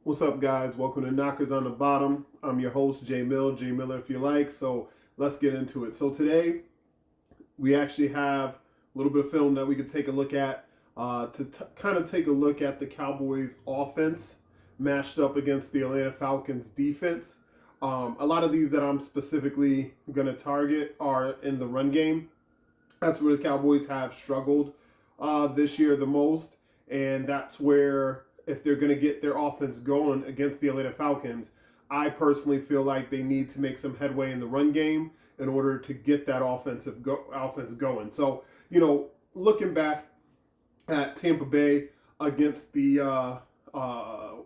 What's up, guys? Welcome to Knockers on the Bottom. I'm your host, Jay Miller if you like. So let's get into it. So today we actually have a little bit of film that we could take a look at to kind of take a look at the Cowboys offense matched up against the Atlanta Falcons defense. A lot of these that I'm specifically going to target are in the run game. That's where the Cowboys have struggled this year the most, and that's where if they're going to get their offense going against the Atlanta Falcons, I personally feel like they need to make some headway in the run game in order to get that offense going. So, looking back at Tampa Bay against the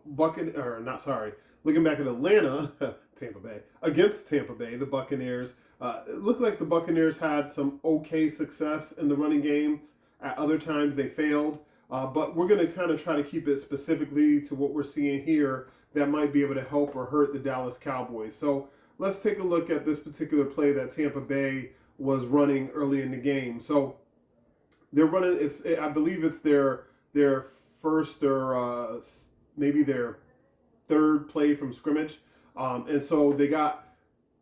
looking back at Atlanta, Tampa Bay against Tampa Bay, the Buccaneers. It looked like the Buccaneers had some okay success in the running game. At other times, they failed. But we're going to kind of try to keep it specifically to what we're seeing here that might be able to help or hurt the Dallas Cowboys. So let's take a look at this particular play that Tampa Bay was running early in the game. So they're running. I believe it's their first or maybe their third play from scrimmage, and so they got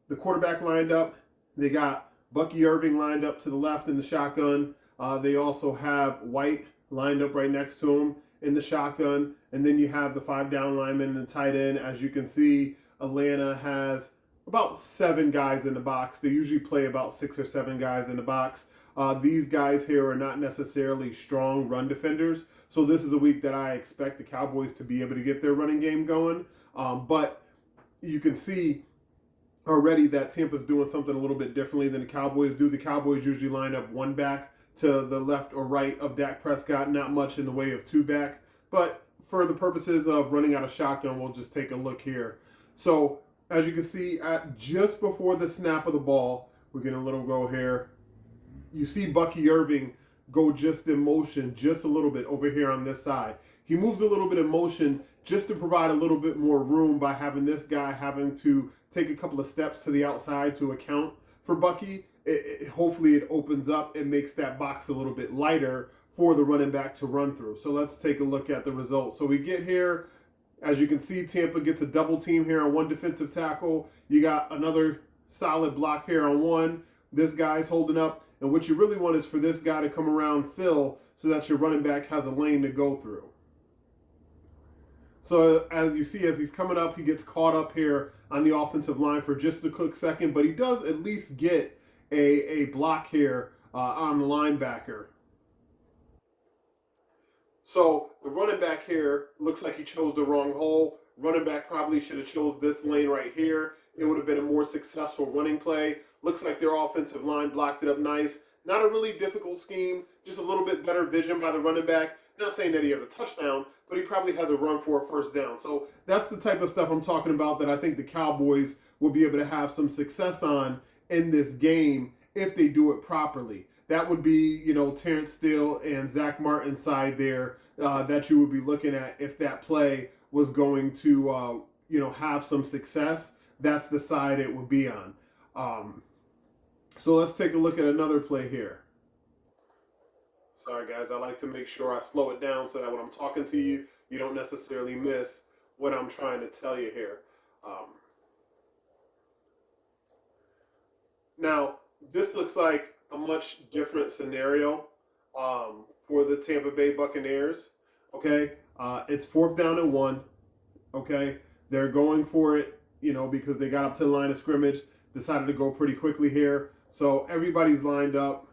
the quarterback lined up. They got Bucky Irving lined up to the left in the shotgun. They also have White lined up right next to him in the shotgun. And then you have the 5 down linemen and the tight end. As you can see, Atlanta has about 7 guys in the box. They usually play about 6 or 7 guys in the box. These guys here are not necessarily strong run defenders. So this is a week that I expect the Cowboys to be able to get their running game going. But you can see already that Tampa's doing something a little bit differently than the Cowboys do. The Cowboys usually line up one back to the left or right of Dak Prescott, not much in the way of 2 back. But for the purposes of running out of shotgun, we'll just take a look here. So as you can see, just before the snap of the ball, we're getting a little go here. You see Bucky Irving go just in motion just a little bit over here on this side. He moves a little bit in motion just to provide a little bit more room by having this guy having to take a couple of steps to the outside to account for Bucky. Hopefully it opens up and makes that box a little bit lighter for the running back to run through. So let's take a look at the results. So we get here, as you can see, Tampa gets a double team here on one defensive tackle. You got another solid block here on one. This guy's holding up. And what you really want is for this guy to come around Phil so that your running back has a lane to go through. So as you see, as he's coming up, he gets caught up here on the offensive line for just a quick second, but he does at least get a block here on the linebacker. So the running back here looks like he chose the wrong hole. Running back probably should have chose this lane right here. It would have been a more successful running play. Looks like their offensive line blocked it up nice. Not a really difficult scheme, just a little bit better vision by the running back. Not saying that he has a touchdown, but he probably has a run for a first down. So that's the type of stuff I'm talking about that I think the Cowboys will be able to have some success on in this game if they do it properly. That would be, Terrence Steele and Zach Martin side there that you would be looking at if that play was going to, have some success. That's the side it would be on. So let's take a look at another play here. Sorry, guys. I like to make sure I slow it down so that when I'm talking to you, you don't necessarily miss what I'm trying to tell you here. Now, this looks like a much different scenario for the Tampa Bay Buccaneers. Okay, it's 4th down and 1. Okay, they're going for it, because they got up to the line of scrimmage, decided to go pretty quickly here. So everybody's lined up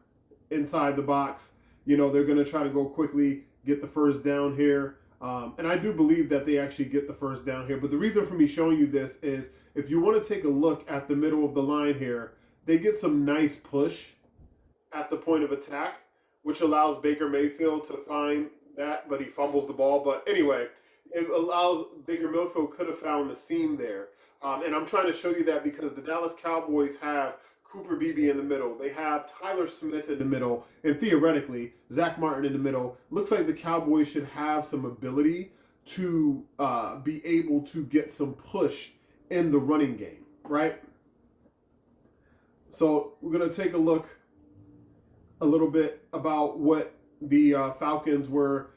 inside the box. They're going to try to go quickly, get the first down here. And I do believe that they actually get the first down here. But the reason for me showing you this is if you want to take a look at the middle of the line here, they get some nice push at the point of attack, which allows Baker Mayfield to find that, but he fumbles the ball. But anyway, it allows Baker Mayfield could have found the seam there. And I'm trying to show you that because the Dallas Cowboys have Cooper Beebe in the middle. They have Tyler Smith in the middle, and theoretically, Zach Martin in the middle. Looks like the Cowboys should have some ability to be able to get some push in the running game, right? So we're going to take a look a little bit about what the Falcons were,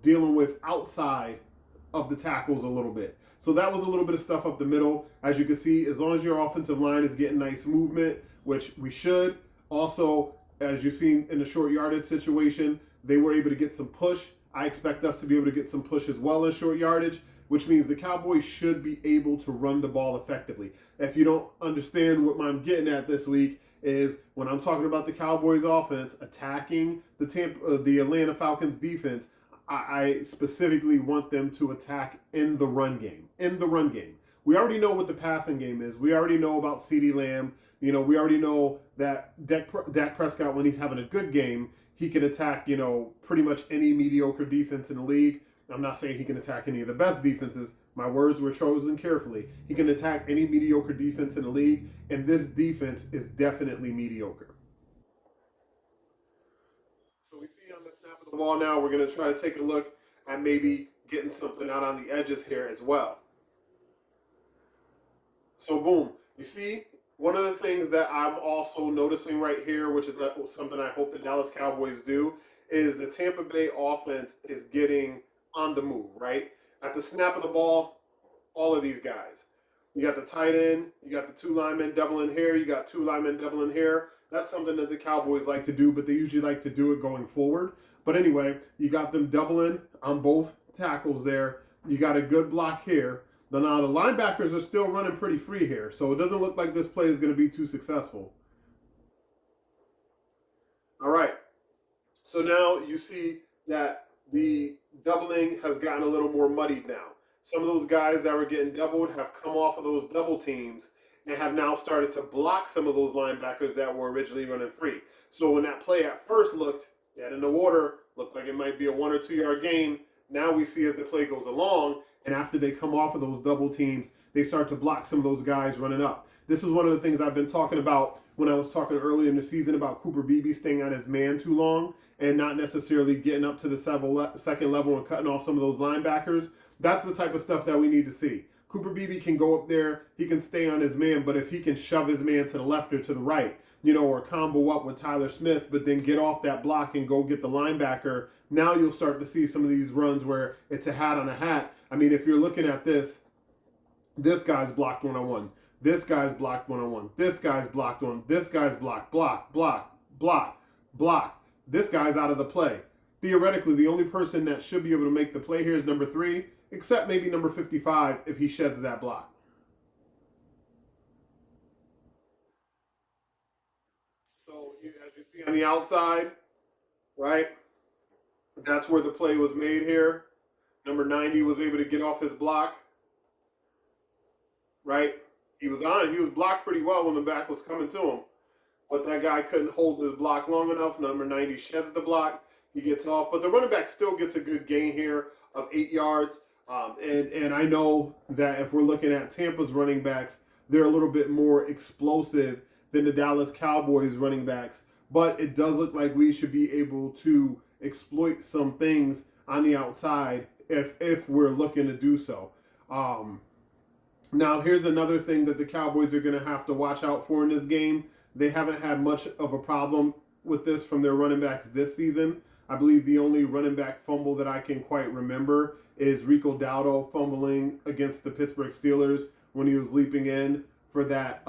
dealing with outside of the tackles a little bit. So that was a little bit of stuff up the middle. As you can see, as long as your offensive line is getting nice movement, which we should. Also, as you've seen in the short yardage situation, they were able to get some push. I expect us to be able to get some push as well in short yardage, which means the Cowboys should be able to run the ball effectively. If you don't understand what I'm getting at this week, is when I'm talking about the Cowboys offense attacking the Atlanta Falcons defense, I specifically want them to attack in the run game. In the run game. We already know what the passing game is. We already know about CeeDee Lamb. We already know that Dak Prescott, when he's having a good game, he can attack, pretty much any mediocre defense in the league. I'm not saying he can attack any of the best defenses. My words were chosen carefully. He can attack any mediocre defense in the league, and this defense is definitely mediocre. So we see on the snap of the ball now, we're going to try to take a look at maybe getting something out on the edges here as well. So boom, you see, one of the things that I'm also noticing right here, which is something I hope the Dallas Cowboys do, is the Tampa Bay offense is getting on the move, right? At the snap of the ball, all of these guys. You got the tight end, you got the two linemen doubling here, you got two linemen doubling here. That's something that the Cowboys like to do, but they usually like to do it going forward. But anyway, you got them doubling on both tackles there. You got a good block here. Now, the linebackers are still running pretty free here, so it doesn't look like this play is going to be too successful. All right. So now you see that the doubling has gotten a little more muddied now. Some of those guys that were getting doubled have come off of those double teams and have now started to block some of those linebackers that were originally running free. So when that play at first looked dead in the water, looked like it might be a 1 or 2 yard gain, now we see as the play goes along, and after they come off of those double teams, they start to block some of those guys running up. This is one of the things I've been talking about when I was talking earlier in the season about Cooper Beebe staying on his man too long and not necessarily getting up to the second level and cutting off some of those linebackers. That's the type of stuff that we need to see. Cooper Beebe can go up there, he can stay on his man, but if he can shove his man to the left or to the right, or combo up with Tyler Smith, but then get off that block and go get the linebacker, now you'll start to see some of these runs where it's a hat on a hat. I mean, if you're looking at this guy's blocked one-on-one. This guy's blocked one-on-one. This guy's blocked one. This guy's blocked. Block, block, block, block. This guy's out of the play. Theoretically, the only person that should be able to make the play here is number 3, except maybe number 55 if he sheds that block. So as you see on the outside, right, that's where the play was made here. Number 90 was able to get off his block, right? He was blocked pretty well when the back was coming to him, but that guy couldn't hold his block long enough. Number 90 sheds the block, he gets off, but the running back still gets a good gain here of 8 yards. And I know that if we're looking at Tampa's running backs, they're a little bit more explosive than the Dallas Cowboys running backs, but it does look like we should be able to exploit some things on the outside if we're looking to do so. Now, here's another thing that the Cowboys are going to have to watch out for in this game. They haven't had much of a problem with this from their running backs this season. I believe the only running back fumble that I can quite remember is Rico Dowdle fumbling against the Pittsburgh Steelers when he was leaping in for that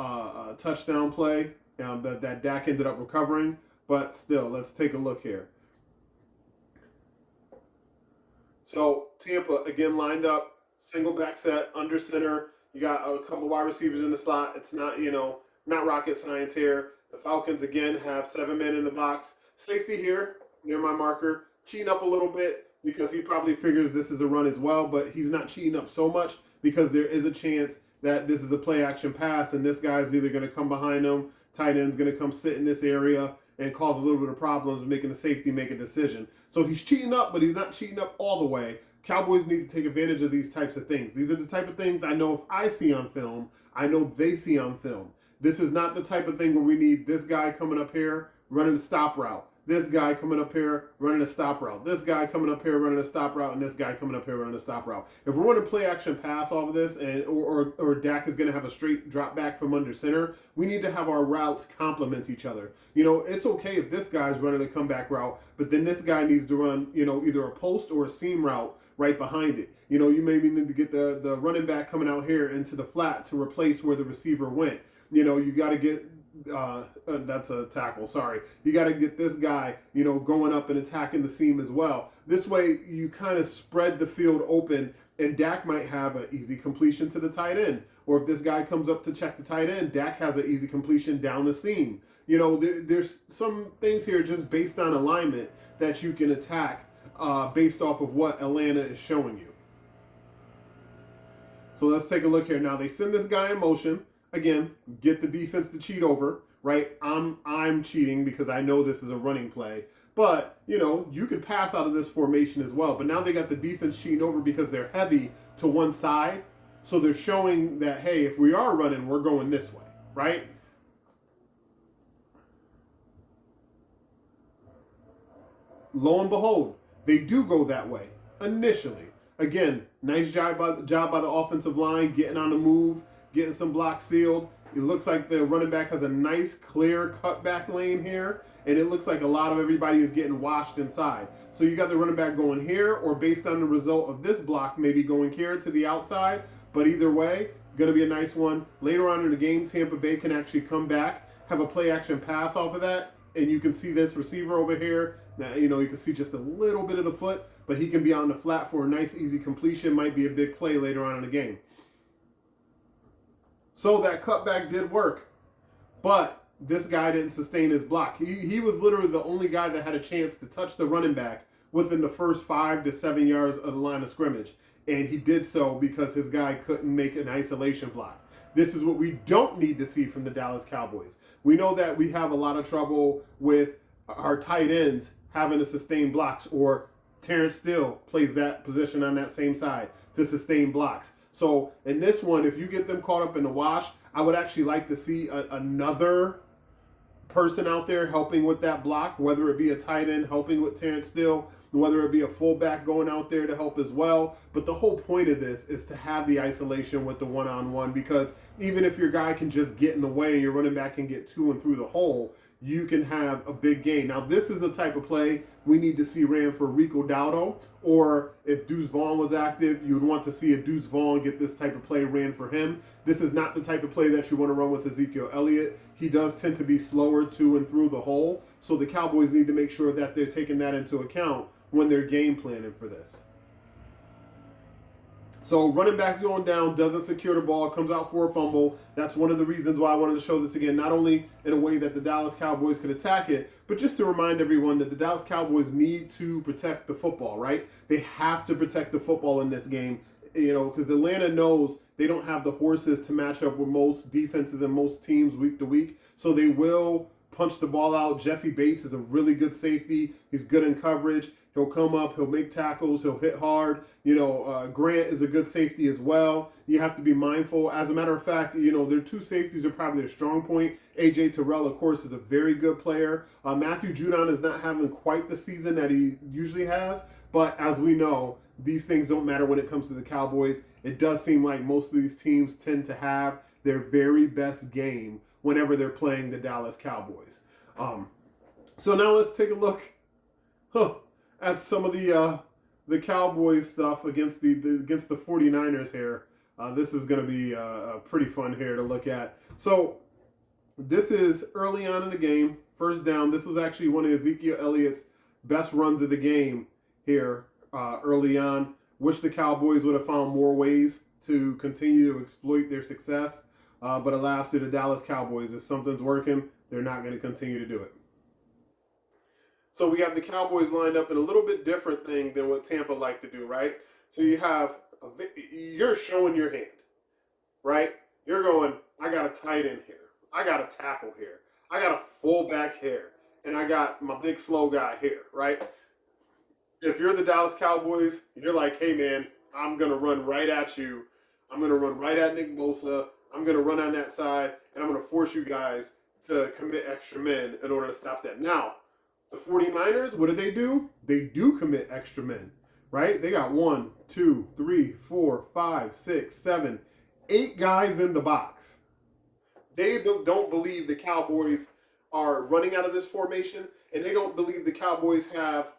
touchdown play that Dak ended up recovering. But still, let's take a look here. So Tampa, again, lined up, single back set, under center. You got a couple of wide receivers in the slot. It's not, not rocket science here. The Falcons, again, have 7 men in the box. Safety here, near my marker, cheating up a little bit because he probably figures this is a run as well, but he's not cheating up so much because there is a chance that this is a play-action pass, and this guy's either going to come behind him, tight end's going to come sit in this area and cause a little bit of problems making the safety make a decision. So he's cheating up, but he's not cheating up all the way. Cowboys need to take advantage of these types of things. These are the type of things I know if I see on film, I know they see on film. This is not the type of thing where we need this guy coming up here running a stop route, this guy coming up here running a stop route, this guy coming up here running a stop route, and this guy coming up here running a stop route. If we're running play action pass off of this, or Dak is going to have a straight drop back from under center, we need to have our routes complement each other. It's okay if this guy's running a comeback route, but then this guy needs to run, either a post or a seam route right behind it. You maybe need to get the running back coming out here into the flat to replace where the receiver went. You got to get that's a tackle. Sorry, you got to get this guy, going up and attacking the seam as well. This way, you kind of spread the field open, and Dak might have an easy completion to the tight end. Or if this guy comes up to check the tight end, Dak has an easy completion down the seam. There's some things here just based on alignment that you can attack based off of what Atlanta is showing you. So let's take a look here. Now they send this guy in motion. Again, get the defense to cheat over, right? I'm cheating because I know this is a running play. But, you could pass out of this formation as well. But now they got the defense cheating over because they're heavy to one side. So they're showing that, hey, if we are running, we're going this way, right? Lo and behold, they do go that way initially. Again, nice job by the offensive line, getting on the move, getting some blocks sealed. It looks like the running back has a nice, clear cutback lane here, and it looks like a lot of everybody is getting washed inside. So you got the running back going here, or based on the result of this block, maybe going here to the outside. But either way, going to be a nice one. Later on in the game, Tampa Bay can actually come back, have a play-action pass off of that, and you can see this receiver over here. Now, you can see just a little bit of the foot, but he can be on the flat for a nice, easy completion. Might be a big play later on in the game. So that cutback did work, but this guy didn't sustain his block. He was literally the only guy that had a chance to touch the running back within the first 5 to 7 yards of the line of scrimmage. And he did so because his guy couldn't make an isolation block. This is what we don't need to see from the Dallas Cowboys. We know that we have a lot of trouble with our tight ends having to sustain blocks, or Terrence Steele plays that position on that same side to sustain blocks. So in this one, if you get them caught up in the wash, I would actually like to see another person out there helping with that block, whether it be a tight end helping with Terrence Steele, whether it be a fullback going out there to help as well. But the whole point of this is to have the isolation with the one-on-one, because even if your guy can just get in the way and your running back can get to and through the hole, you can have a big gain. Now, this is a type of play we need to see ran for Rico Dowdle, or if Deuce Vaughn was active, you would want to see a Deuce Vaughn get this type of play ran for him. This is not the type of play that you want to run with Ezekiel Elliott. He does tend to be slower to and through the hole, so the Cowboys need to make sure that they're taking that into account when they're game planning for this. So running back's going down, doesn't secure the ball, comes out for a fumble. That's one of the reasons why I wanted to show this again, not only in a way that the Dallas Cowboys could attack it, but just to remind everyone that the Dallas Cowboys need to protect the football, right? They have to protect the football in this game, because Atlanta knows they don't have the horses to match up with most defenses and most teams week to week. So they will punch the ball out. Jesse Bates is a really good safety. He's good in coverage. He'll come up, he'll make tackles, he'll hit hard. Grant is a good safety as well. You have to be mindful. As a matter of fact, their two safeties are probably their strong point. A.J. Terrell, of course, is a very good player. Matthew Judon is not having quite the season that he usually has. But as we know, these things don't matter when it comes to the Cowboys. It does seem like most of these teams tend to have their very best game whenever they're playing the Dallas Cowboys. So now let's take a look at some of the Cowboys stuff against the 49ers here. This is going to be pretty fun here to look at. So this is early on in the game, first down. This was actually one of Ezekiel Elliott's best runs of the game here early on. Wish the Cowboys would have found more ways to continue to exploit their success. But alas, to the Dallas Cowboys, if something's working, they're not going to continue to do it. So we have the Cowboys lined up in a little bit different thing than what Tampa like to do, right? So you're showing your hand, right? You're going, I got a tight end here. I got a tackle here. I got a fullback here. And I got my big slow guy here, right? If you're the Dallas Cowboys, you're like, hey, man, I'm going to run right at you. I'm going to run right at Nick Bosa. I'm going to run on that side, and I'm going to force you guys to commit extra men in order to stop that. Now, the 49ers, what do? They do commit extra men, right? They got 1, 2, 3, 4, 5, 6, 7, 8 guys in the box. They don't believe the Cowboys are running out of this formation, and they don't believe the Cowboys have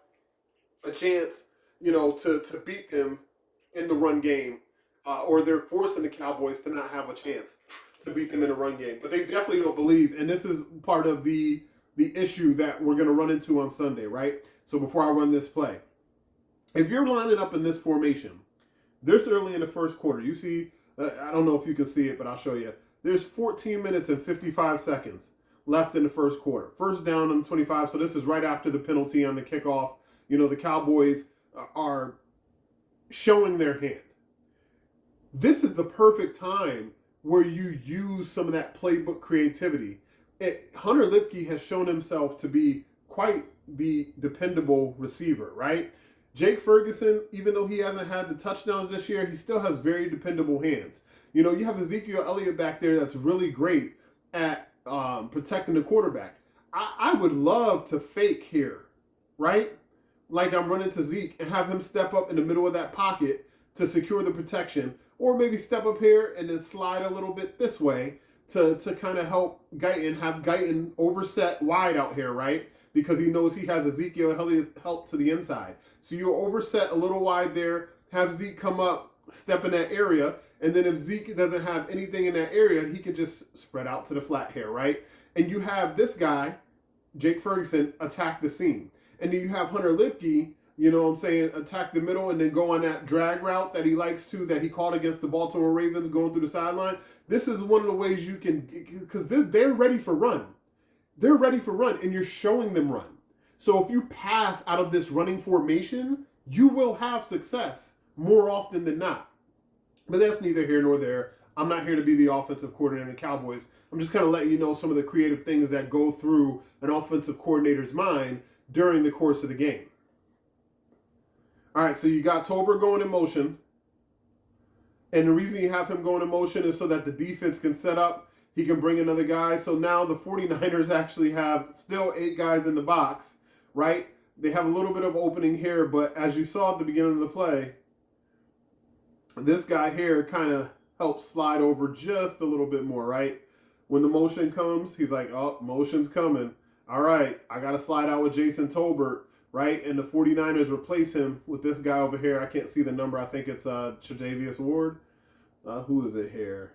a chance to beat them in the run game, or they're forcing the Cowboys to not have a chance to beat them in the run game. But they definitely don't believe, and this is part of the issue that we're going to run into on Sunday, right? So before I run this play, if you're lining up in this formation, this early in the first quarter, you see, I don't know if you can see it, but I'll show you. There's 14 minutes and 55 seconds left in the first quarter. First down on 25, so this is right after the penalty on the kickoff. The Cowboys are showing their hand. This is the perfect time where you use some of that playbook creativity. Hunter Lipke has shown himself to be quite the dependable receiver, right? Jake Ferguson, even though he hasn't had the touchdowns this year, he still has very dependable hands. You have Ezekiel Elliott back there that's really great at protecting the quarterback. I would love to fake here, right? Like I'm running to Zeke and have him step up in the middle of that pocket to secure the protection, or maybe step up here and then slide a little bit this way to kind of help Guyton, have Guyton overset wide out here, right? Because he knows he has Ezekiel Elliott help to the inside. So you overset a little wide there, have Zeke come up, step in that area, and then if Zeke doesn't have anything in that area, he could just spread out to the flat here, right? And you have this guy, Jake Ferguson, attack the seam. And then you have Hunter Lipke, attack the middle and then go on that drag route that he likes to, that he caught against the Baltimore Ravens going through the sideline. This is one of the ways you can, because they're ready for run. They're ready for run, and you're showing them run. So if you pass out of this running formation, you will have success more often than not. But that's neither here nor there. I'm not here to be the offensive coordinator of the Cowboys. I'm just kind of letting you know some of the creative things that go through an offensive coordinator's mind during the course of the game. All right, so you got Tolbert going in motion. And the reason you have him going in motion is so that the defense can set up. He can bring another guy. So now the 49ers actually have still 8 guys in the box, right? They have a little bit of opening here, but as you saw at the beginning of the play, this guy here kind of helps slide over just a little bit more, right? When the motion comes, he's like, oh, motion's coming. All right, I got to slide out with Jason Tolbert, right? And the 49ers replace him with this guy over here. I can't see the number. I think it's Tre'Davious Ward. Who is it here?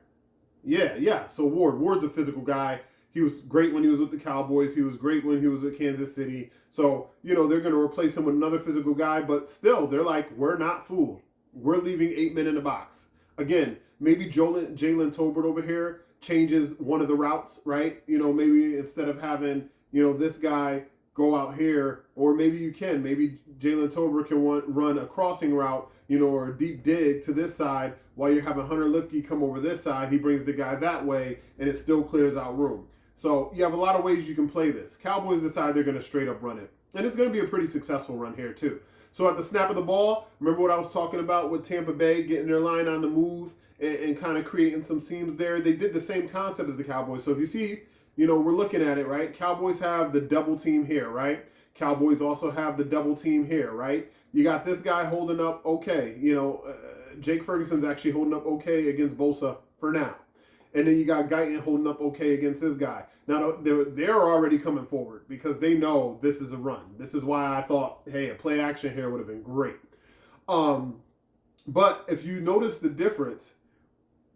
Yeah. So Ward's a physical guy. He was great when he was with the Cowboys. He was great when he was with Kansas City. So, they're going to replace him with another physical guy. But still, they're like, we're not fooled. We're leaving 8 men in the box. Again, maybe Jalen Tolbert over here changes one of the routes, right? Maybe instead of having, this guy go out here, or maybe maybe Jalen Tolbert can run a crossing route, or a deep dig to this side while you're having Hunter Lipke come over this side. He brings the guy that way, and it still clears out room. So you have a lot of ways you can play this. Cowboys decide they're going to straight up run it. And it's going to be a pretty successful run here too. So at the snap of the ball, remember what I was talking about with Tampa Bay getting their line on the move and kind of creating some seams there? They did the same concept as the Cowboys. So if you see, we're looking at it, right? Cowboys have the double team here, right? Cowboys also have the double team here, right? You got this guy holding up okay. Jake Ferguson's actually holding up okay against Bosa for now. And then you got Guyton holding up okay against this guy. Now, they're already coming forward because they know this is a run. This is why I thought, hey, a play action here would have been great. But if you notice the difference,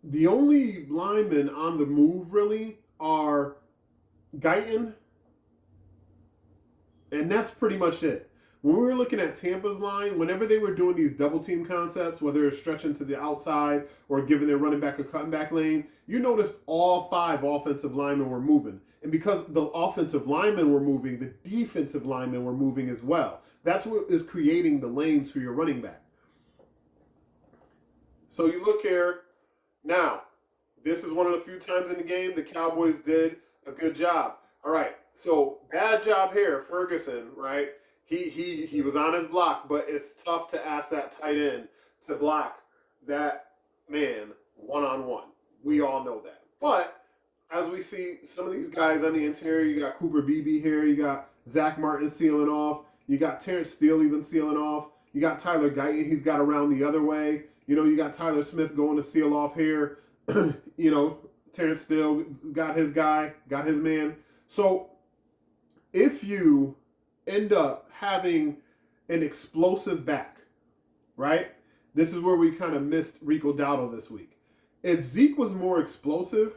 the only linemen on the move really are Guyton, and that's pretty much it. When we were looking at Tampa's line, whenever they were doing these double team concepts, whether it's stretching to the outside or giving their running back a cutting back lane, you noticed all 5 offensive linemen were moving. And because the offensive linemen were moving, the defensive linemen were moving as well. That's what is creating the lanes for your running back. So you look here. Now, this is one of the few times in the game the Cowboys did a good job. All right, so bad job here, Ferguson, right? He was on his block, but it's tough to ask that tight end to block that man one-on-one. We all know that. But as we see some of these guys on the interior, you got Cooper Beebe here, you got Zach Martin sealing off, you got Terrence Steele even sealing off, you got Tyler Guyton, he's got around the other way. You got Tyler Smith going to seal off here. Terrence Steele got his guy, got his man. So if you end up having an explosive back, right? This is where we kind of missed Rico Dowdle this week. If Zeke was more explosive,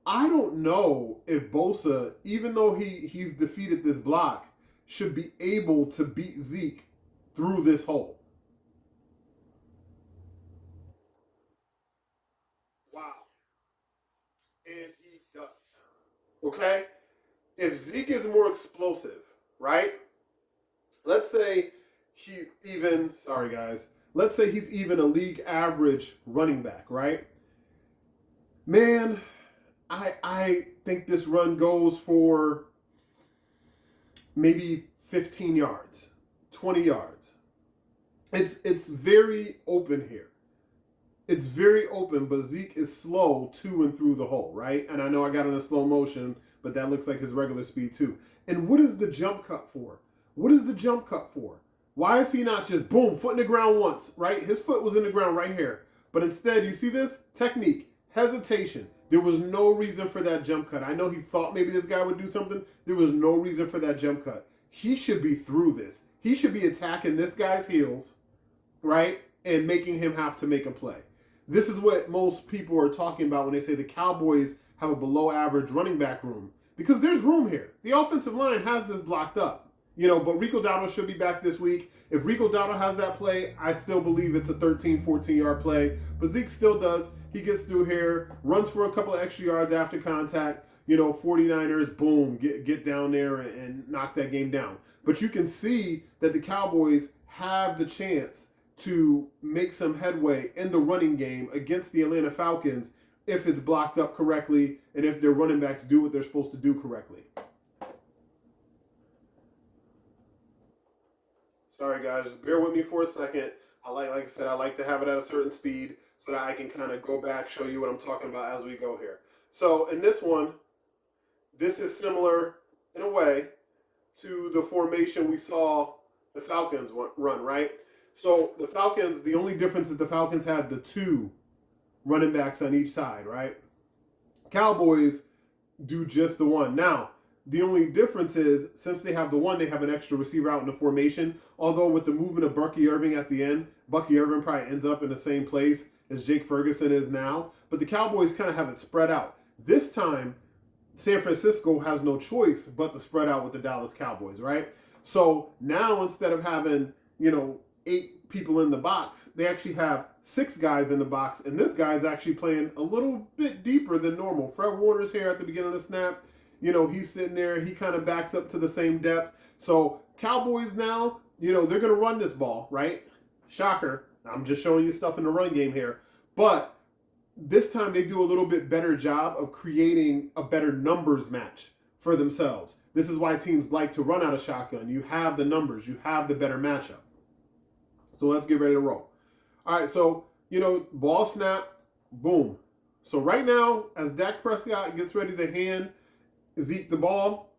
I don't know if Bosa, even though he's defeated this block, should be able to beat Zeke through this hole. Wow. And he does. Okay? If Zeke is more explosive, right? Let's say he even, sorry guys, let's say he's even a league average running back, right? Man, I think this run goes for maybe 15 yards, 20 yards. It's very open here. It's very open, but Zeke is slow to and through the hole, right? And I know I got it in slow motion, but that looks like his regular speed too. And what is the jump cut for? What is the jump cut for? Why is he not just boom, foot in the ground once, right? His foot was in the ground right here. But instead, you see this? Technique, hesitation. There was no reason for that jump cut. I know he thought maybe this guy would do something. There was no reason for that jump cut. He should be through this. He should be attacking this guy's heels, right? And making him have to make a play. This is what most people are talking about when they say the Cowboys have a below average running back room. Because there's room here. The offensive line has this blocked up. But Rico Dowdle should be back this week. If Rico Dowdle has that play, I still believe it's a 13, 14-yard play. But Zeke still does. He gets through here, runs for a couple of extra yards after contact. 49ers, boom, get down there and knock that game down. But you can see that the Cowboys have the chance to make some headway in the running game against the Atlanta Falcons if it's blocked up correctly and if their running backs do what they're supposed to do correctly. Sorry, guys. Just bear with me for a second. Like I said, I like to have it at a certain speed so that I can kind of go back, show you what I'm talking about as we go here. So in this one, this is similar in a way to the formation we saw the Falcons run, right? So the Falcons, the only difference is the Falcons had the two running backs on each side, right? Cowboys do just the one. Now, the only difference is, since they have the one, they have an extra receiver out in the formation. Although with the movement of Bucky Irving at the end, Bucky Irving probably ends up in the same place as Jake Ferguson is now. But the Cowboys kind of have it spread out. This time, San Francisco has no choice but to spread out with the Dallas Cowboys, right? So now instead of having, 8 people in the box, they actually have 6 guys in the box. And this guy's actually playing a little bit deeper than normal. Fred Warner's here at the beginning of the snap. He's sitting there. He kind of backs up to the same depth. So Cowboys now, they're going to run this ball, right? Shocker. I'm just showing you stuff in the run game here. But this time they do a little bit better job of creating a better numbers match for themselves. This is why teams like to run out of shotgun. You have the numbers. You have the better matchup. So let's get ready to roll. All right, so, ball snap, boom. So right now, as Dak Prescott gets ready to hand Zeke the ball,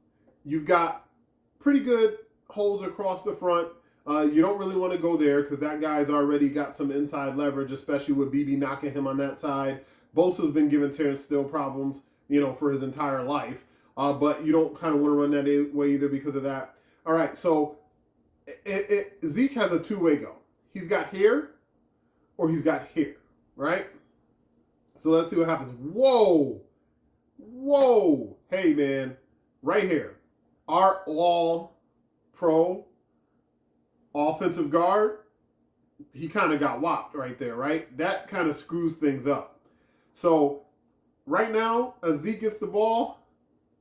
you've got pretty good holes across the front. You don't really want to go there because that guy's already got some inside leverage, especially with BB knocking him on that side. Bosa's been giving Terrence Steele problems, for his entire life. But you don't kind of want to run that way either because of that. All right, so Zeke has a two-way go. He's got here or he's got here, right? So let's see what happens. Whoa. Hey, man, right here. Our all-pro offensive guard, he kind of got whopped right there, right? That kind of screws things up. So right now, as Zeke gets the ball,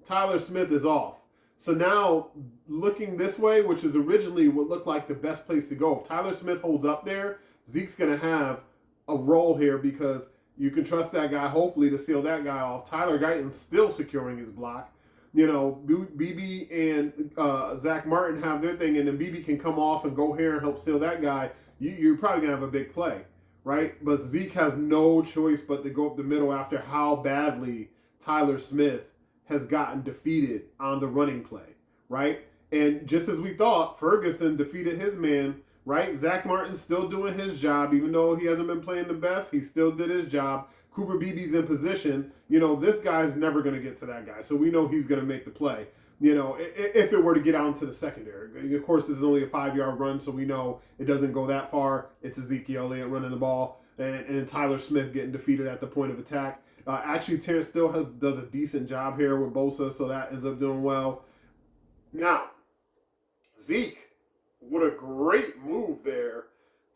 Tyler Smith is off. So now, looking this way, which is originally what looked like the best place to go, if Tyler Smith holds up there, Zeke's going to have a role here because you can trust that guy, hopefully, to seal that guy off. Tyler Guyton's still securing his block. BB and Zach Martin have their thing, and then BB can come off and go here and help seal that guy. You're probably going to have a big play, right? But Zeke has no choice but to go up the middle after how badly Tyler Smith has gotten defeated on the running play, right? And just as we thought, Ferguson defeated his man, right? Zach Martin's still doing his job, even though he hasn't been playing the best. He still did his job. Cooper Beebe's in position. This guy's never going to get to that guy, so we know he's going to make the play. if it were to get out into the secondary. Of course, this is only a 5-yard run, so we know it doesn't go that far. It's Ezekiel Elliott running the ball, and Tyler Smith getting defeated at the point of attack. Actually, Terrence still does a decent job here with Bosa, so that ends up doing well. Now, Zeke, what a great move there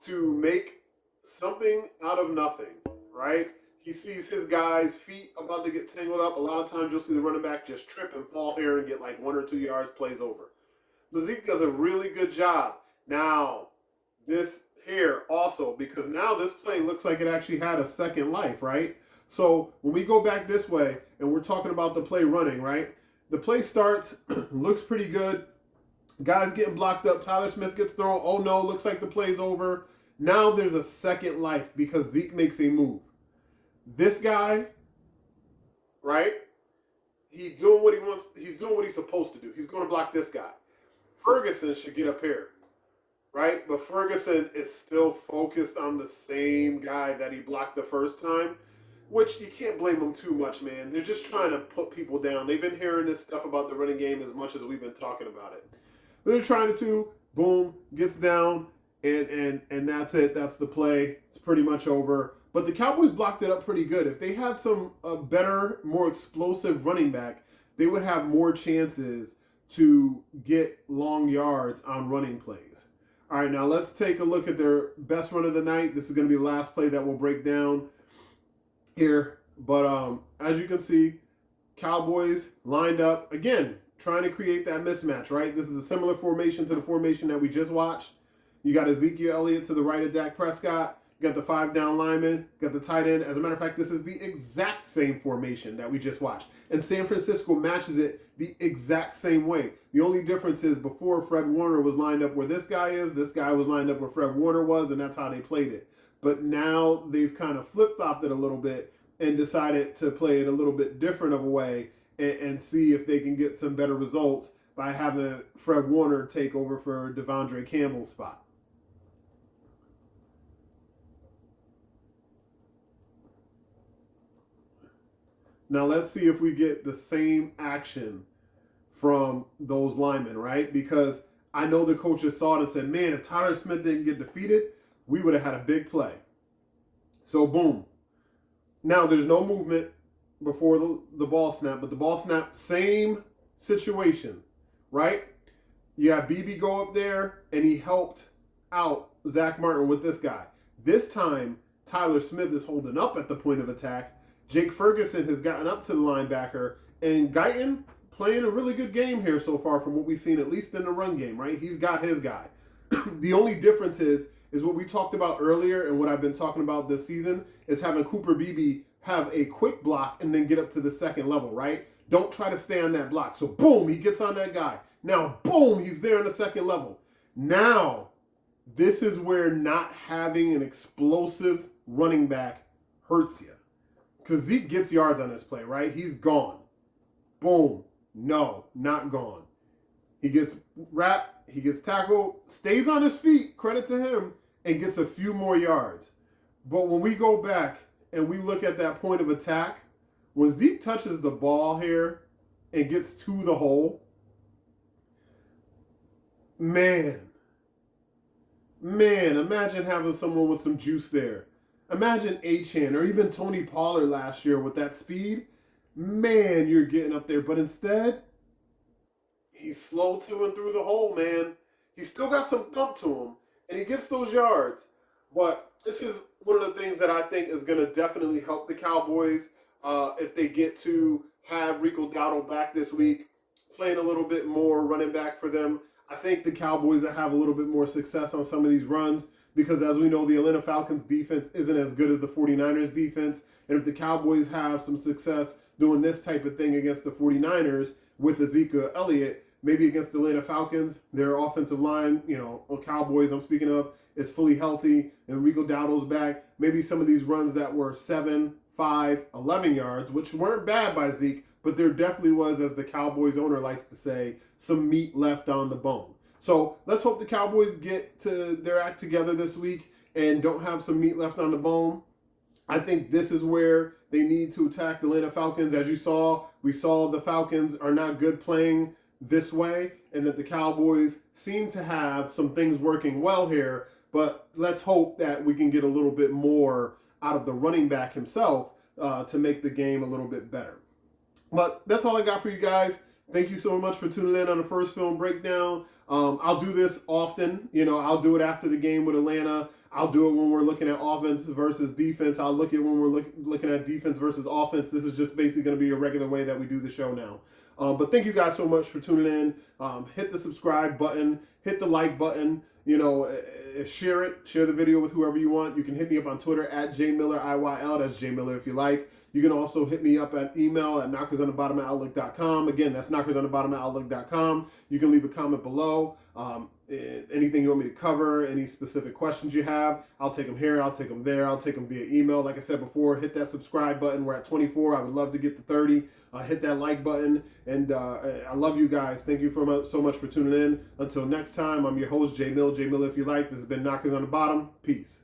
to make something out of nothing, right? He sees his guy's feet about to get tangled up. A lot of times you'll see the running back just trip and fall here and get like 1 or 2 yards, plays over. But Zeke does a really good job. Now, this here also, because now this play looks like it actually had a second life, right? So when we go back this way and we're talking about the play running, right? The play starts, looks pretty good. Guys getting blocked up. Tyler Smith gets thrown. Oh no, looks like the play's over. Now there's a second life because Zeke makes a move. This guy, right? He's doing what he wants. He's doing what he's supposed to do. He's going to block this guy. Ferguson should get up here, right? But Ferguson is still focused on the same guy that he blocked the first time, which you can't blame them too much, man. They're just trying to put people down. They've been hearing this stuff about the running game as much as we've been talking about it. But they're trying to, boom, gets down, and that's it. That's the play. It's pretty much over. But the Cowboys blocked it up pretty good. If they had some better, more explosive running back, they would have more chances to get long yards on running plays. All right, now let's take a look at their best run of the night. This is going to be the last play that we'll break down here. But as you can see, Cowboys lined up, again, trying to create that mismatch, right? This is a similar formation to the formation that we just watched. You got Ezekiel Elliott to the right of Dak Prescott. You got the 5-down lineman, got the tight end. As a matter of fact, this is the exact same formation that we just watched. And San Francisco matches it the exact same way. The only difference is before Fred Warner was lined up where this guy is, this guy was lined up where Fred Warner was, and that's how they played it. But now they've kind of flip-flopped it a little bit and decided to play it a little bit different of a way and see if they can get some better results by having Fred Warner take over for Devondre Campbell's spot. Now let's see if we get the same action from those linemen, right? Because I know the coaches saw it and said, man, if Tyler Smith didn't get defeated, we would have had a big play. So boom. Now there's no movement before the ball snap, but the ball snap, same situation, right? You have BB go up there, and he helped out Zach Martin with this guy. This time, Tyler Smith is holding up at the point of attack. Jake Ferguson has gotten up to the linebacker, and Guyton playing a really good game here so far from what we've seen, at least in the run game, right? He's got his guy. The only difference is what we talked about earlier and what I've been talking about this season is having Cooper Beebe have a quick block and then get up to the second level, right? Don't try to stay on that block. So boom, he gets on that guy. Now, boom, he's there on the second level. Now, this is where not having an explosive running back hurts you. Because Zeke gets yards on this play, right? He's gone. Boom. No, not gone. He gets wrapped. He gets tackled. Stays on his feet. Credit to him. And gets a few more yards. But when we go back and we look at that point of attack, when Zeke touches the ball here and gets to the hole, man, imagine having someone with some juice there. Imagine Achane or even Tony Pollard last year with that speed. Man, you're getting up there. But instead, he's slow to and through the hole, man. He's still got some thump to him, and he gets those yards. But this is one of the things that I think is going to definitely help the Cowboys if they get to have Rico Dowdle back this week, playing a little bit more running back for them. I think the Cowboys will have a little bit more success on some of these runs because, as we know, the Atlanta Falcons defense isn't as good as the 49ers defense. And if the Cowboys have some success doing this type of thing against the 49ers with Ezekiel Elliott, maybe against the Atlanta Falcons, their offensive line, Cowboys I'm speaking of, is fully healthy and Rico Dowdle's back. Maybe some of these runs that were 7, 5, 11 yards, which weren't bad by Zeke, but there definitely was, as the Cowboys owner likes to say, some meat left on the bone. So let's hope the Cowboys get to their act together this week and don't have some meat left on the bone. I think this is where they need to attack the Atlanta Falcons. As you saw, we saw the Falcons are not good playing this way, and that the Cowboys seem to have some things working well here. But let's hope that we can get a little bit more out of the running back himself to make the game a little bit better. But that's all I got for you guys. Thank you so much for tuning in on the First Film Breakdown. I'll do this often. I'll do it after the game with Atlanta. I'll do it when we're looking at offense versus defense. I'll look at when we're looking at defense versus offense. This is just basically going to be a regular way that we do the show now. But thank you guys so much for tuning in. Hit the subscribe button. Hit the like button. Share it. Share the video with whoever you want. You can hit me up on Twitter at JMillerIYL. That's JMiller if you like. You can also hit me up at email at knockersonthebottom@outlook.com. Again, that's knockersonthebottom@outlook.com. You can leave a comment below. Anything you want me to cover, any specific questions you have, I'll take them here, I'll take them there, I'll take them via email. Like I said before, hit that subscribe button. We're at 24. I would love to get to 30. Hit that like button. And I love you guys. Thank you so much for tuning in. Until next time, I'm your host, J Mill if you like. This has been Knockers on the Bottom. Peace.